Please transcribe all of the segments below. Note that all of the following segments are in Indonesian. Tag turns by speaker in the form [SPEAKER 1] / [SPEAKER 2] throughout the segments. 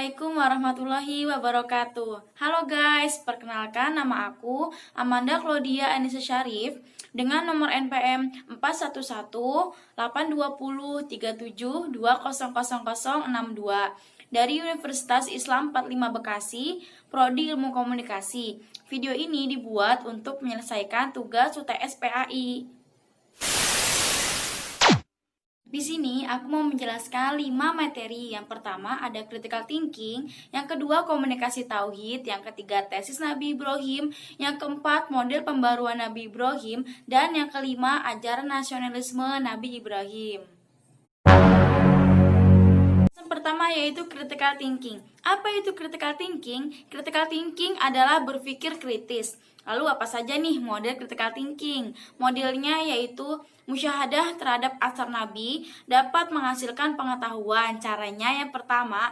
[SPEAKER 1] Assalamualaikum warahmatullahi wabarakatuh. Halo guys, perkenalkan nama aku Amanda Claudia Anissa Syarif dengan nomor NPM 411808037200062 dari Universitas Islam 45 Bekasi, Prodi Ilmu Komunikasi. Video ini dibuat untuk menyelesaikan tugas UTS PAI. Di sini aku mau menjelaskan 5 materi. Yang pertama ada critical thinking, yang kedua komunikasi tauhid, yang ketiga tesis Nabi Ibrahim, yang keempat model pembaruan Nabi Ibrahim, dan yang kelima ajaran nasionalisme Nabi Ibrahim. Yang pertama yaitu critical thinking. Apa itu critical thinking? Critical thinking adalah berpikir kritis. Lalu apa saja nih model critical thinking? Modelnya yaitu musyahadah terhadap asar Nabi dapat menghasilkan pengetahuan. Caranya yang pertama,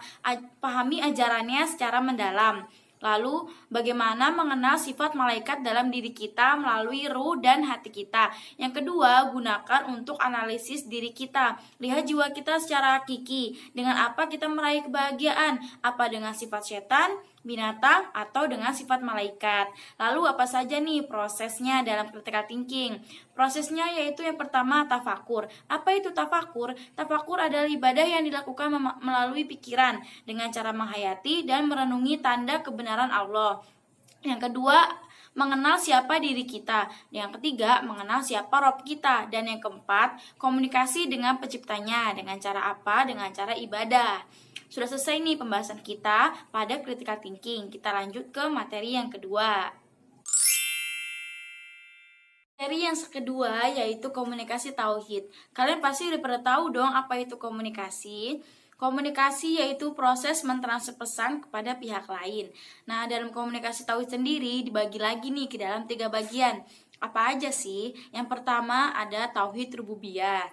[SPEAKER 1] pahami ajarannya secara mendalam. Lalu, bagaimana mengenal sifat malaikat dalam diri kita melalui ruh dan hati kita. Yang kedua, gunakan untuk analisis diri kita. Lihat jiwa kita secara hakiki. Dengan apa kita meraih kebahagiaan? Apa dengan sifat setan, binatang, atau dengan sifat malaikat? Lalu, apa saja nih prosesnya dalam critical thinking? Prosesnya yaitu yang pertama, tafakur. Apa itu tafakur? Tafakur adalah ibadah yang dilakukan melalui pikiran dengan cara menghayati dan merenungi tanda kebenaran Allah. Yang kedua, mengenal siapa diri kita. Yang ketiga, mengenal siapa Rob kita. Dan yang keempat, komunikasi dengan penciptanya. Dengan cara apa? Dengan cara ibadah. Sudah selesai nih pembahasan kita pada critical thinking. Kita lanjut ke materi yang kedua. Materi yang kedua yaitu komunikasi tauhid. Kalian pasti udah pernah tahu dong apa itu komunikasi. Komunikasi yaitu proses mentransfer pesan kepada pihak lain. Nah, dalam komunikasi tauhid sendiri dibagi lagi nih ke dalam 3 bagian. Apa aja sih? Yang pertama ada tauhid rububiyah.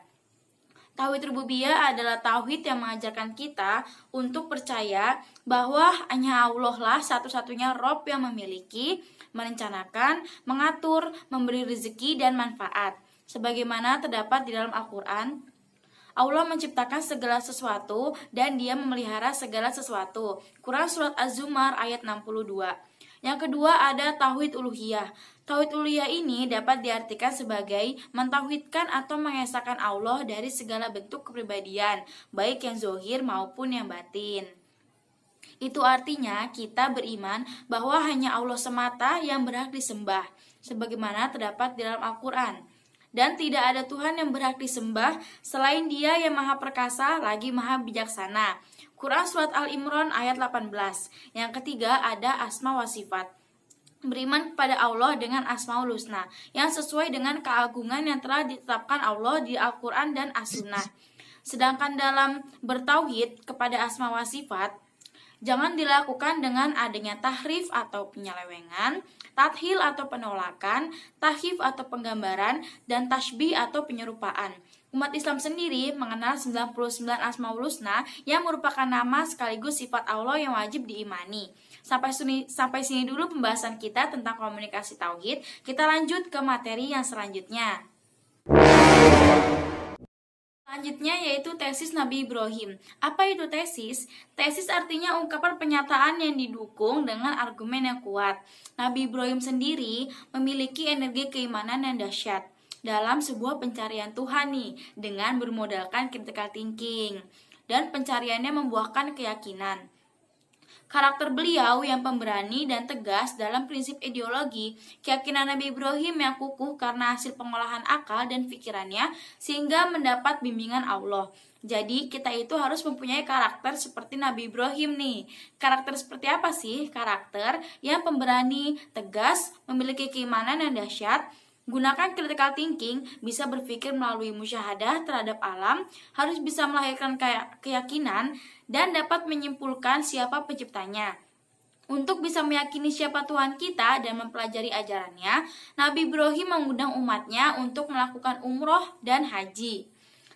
[SPEAKER 1] Tauhid rububiyah adalah tauhid yang mengajarkan kita untuk percaya bahwa hanya Allah lah satu-satunya Rob yang memiliki, merencanakan, mengatur, memberi rezeki dan manfaat. Sebagaimana terdapat di dalam Al-Quran, Allah menciptakan segala sesuatu dan Dia memelihara segala sesuatu. Quran Surat Az-Zumar ayat 62. Yang kedua ada tauhid uluhiyah. Tauhid uluhiyah ini dapat diartikan sebagai mentauhidkan atau mengesahkan Allah dari segala bentuk kepribadian, baik yang zohir maupun yang batin. Itu artinya kita beriman bahwa hanya Allah semata yang berhak disembah, sebagaimana terdapat di dalam Al-Quran. Dan tidak ada Tuhan yang berhak disembah selain Dia yang maha perkasa lagi maha bijaksana. Quran Surat Al-Imran ayat 18. Yang ketiga ada asma wa sifat. Beriman kepada Allah dengan Asmaul Husna yang sesuai dengan keagungan yang telah ditetapkan Allah di Al-Quran dan As-Sunnah. Sedangkan dalam bertauhid kepada asma wa sifat, jangan dilakukan dengan adanya tahrif atau penyelewengan, tathil atau penolakan, tahyif atau penggambaran, dan tasbih atau penyerupaan. Umat Islam sendiri mengenal 99 Asmaul Husna yang merupakan nama sekaligus sifat Allah yang wajib diimani. Sampai sini dulu pembahasan kita tentang komunikasi tauhid. Kita lanjut ke materi yang selanjutnya. Selanjutnya yaitu tesis Nabi Ibrahim. Apa itu tesis? Tesis artinya ungkapan pernyataan yang didukung dengan argumen yang kuat. Nabi Ibrahim sendiri memiliki energi keimanan yang dahsyat dalam sebuah pencarian Tuhan nih, dengan bermodalkan critical thinking. Dan pencariannya membuahkan keyakinan. Karakter beliau yang pemberani dan tegas dalam prinsip ideologi, keyakinan Nabi Ibrahim yang kukuh karena hasil pengolahan akal dan pikirannya sehingga mendapat bimbingan Allah. Jadi kita itu harus mempunyai karakter seperti Nabi Ibrahim nih. Karakter seperti apa sih? Karakter yang pemberani, tegas, memiliki keimanan yang dahsyat. Gunakan critical thinking, bisa berpikir melalui musyahadah terhadap alam, harus bisa melahirkan keyakinan, dan dapat menyimpulkan siapa penciptanya. Untuk bisa meyakini siapa Tuhan kita dan mempelajari ajarannya, Nabi Ibrahim mengundang umatnya untuk melakukan umroh dan haji.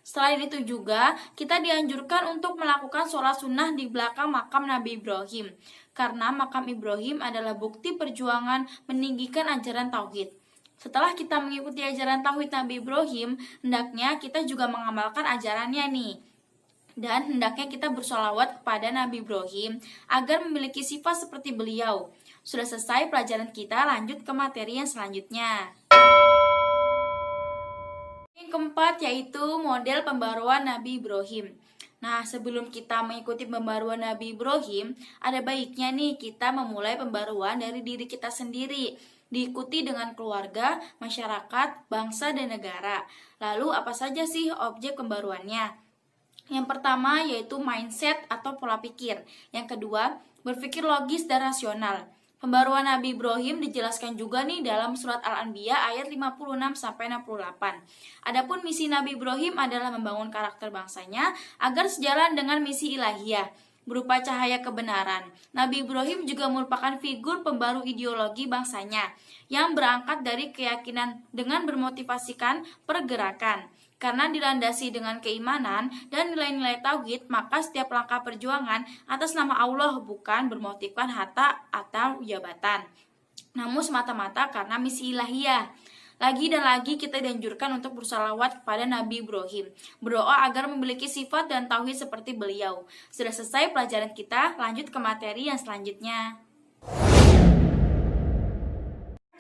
[SPEAKER 1] Selain itu juga, kita dianjurkan untuk melakukan sholat sunnah di belakang makam Nabi Ibrahim, karena makam Ibrahim adalah bukti perjuangan meninggikan ajaran tauhid. Setelah kita mengikuti ajaran tauhid Nabi Ibrahim, hendaknya kita juga mengamalkan ajarannya nih. Dan hendaknya kita bersolawat kepada Nabi Ibrahim agar memiliki sifat seperti beliau. Sudah selesai pelajaran kita, lanjut ke materi yang selanjutnya. Yang keempat yaitu model pembaruan Nabi Ibrahim. Nah, sebelum kita mengikuti pembaruan Nabi Ibrahim, ada baiknya nih kita memulai pembaruan dari diri kita sendiri, diikuti dengan keluarga, masyarakat, bangsa, dan negara. Lalu apa saja sih objek pembaruannya? Yang pertama yaitu mindset atau pola pikir. Yang kedua, berpikir logis dan rasional. Pembaruan Nabi Ibrahim dijelaskan juga nih dalam surat Al-Anbiya ayat 56-68. Adapun misi Nabi Ibrahim adalah membangun karakter bangsanya agar sejalan dengan misi ilahiyah berupa cahaya kebenaran. Nabi Ibrahim juga merupakan figur pembaru ideologi bangsanya yang berangkat dari keyakinan dengan bermotivasikan pergerakan. Karena dilandasi dengan keimanan dan nilai-nilai tauhid, maka setiap langkah perjuangan atas nama Allah bukan bermotifkan harta atau jabatan, namun semata-mata karena misi ilahiyah. Lagi dan lagi kita dianjurkan untuk bersalawat kepada Nabi Ibrahim, berdoa agar memiliki sifat dan tauhid seperti beliau. Sudah selesai pelajaran kita, lanjut ke materi yang selanjutnya.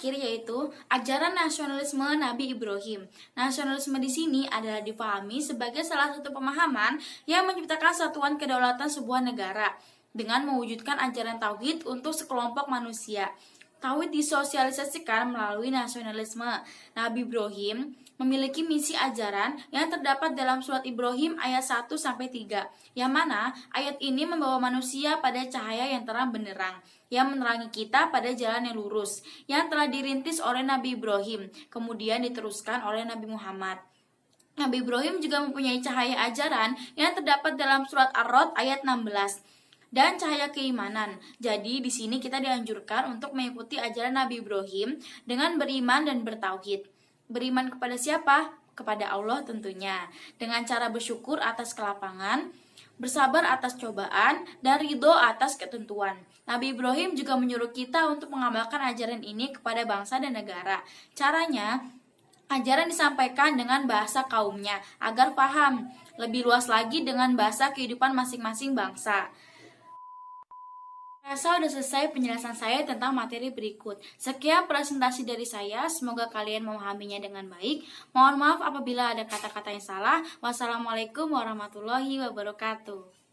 [SPEAKER 1] Yaitu ajaran nasionalisme Nabi Ibrahim. Nasionalisme di sini adalah dipahami sebagai salah satu pemahaman yang menciptakan satuan kedaulatan sebuah negara dengan mewujudkan ajaran tauhid untuk sekelompok manusia. Tauhid disosialisasikan melalui nasionalisme. Nabi Ibrahim memiliki misi ajaran yang terdapat dalam surat Ibrahim ayat 1-3, yang mana ayat ini membawa manusia pada cahaya yang terang benderang, yang menerangi kita pada jalan yang lurus, yang telah dirintis oleh Nabi Ibrahim, kemudian diteruskan oleh Nabi Muhammad. Nabi Ibrahim juga mempunyai cahaya ajaran yang terdapat dalam surat Ar-Rod ayat 16. Dan cahaya keimanan. Jadi di sini kita dianjurkan untuk mengikuti ajaran Nabi Ibrahim dengan beriman dan bertauhid. Beriman kepada siapa? Kepada Allah tentunya. Dengan cara bersyukur atas kelapangan, bersabar atas cobaan, dan ridho atas ketentuan. Nabi Ibrahim juga menyuruh kita untuk mengamalkan ajaran ini kepada bangsa dan negara. Caranya, ajaran disampaikan dengan bahasa kaumnya agar paham. Lebih luas lagi dengan bahasa kehidupan masing-masing bangsa. Rasa udah selesai penjelasan saya tentang materi berikut. Sekian presentasi dari saya, semoga kalian memahaminya dengan baik. Mohon maaf apabila ada kata-kata yang salah. Wassalamualaikum warahmatullahi wabarakatuh.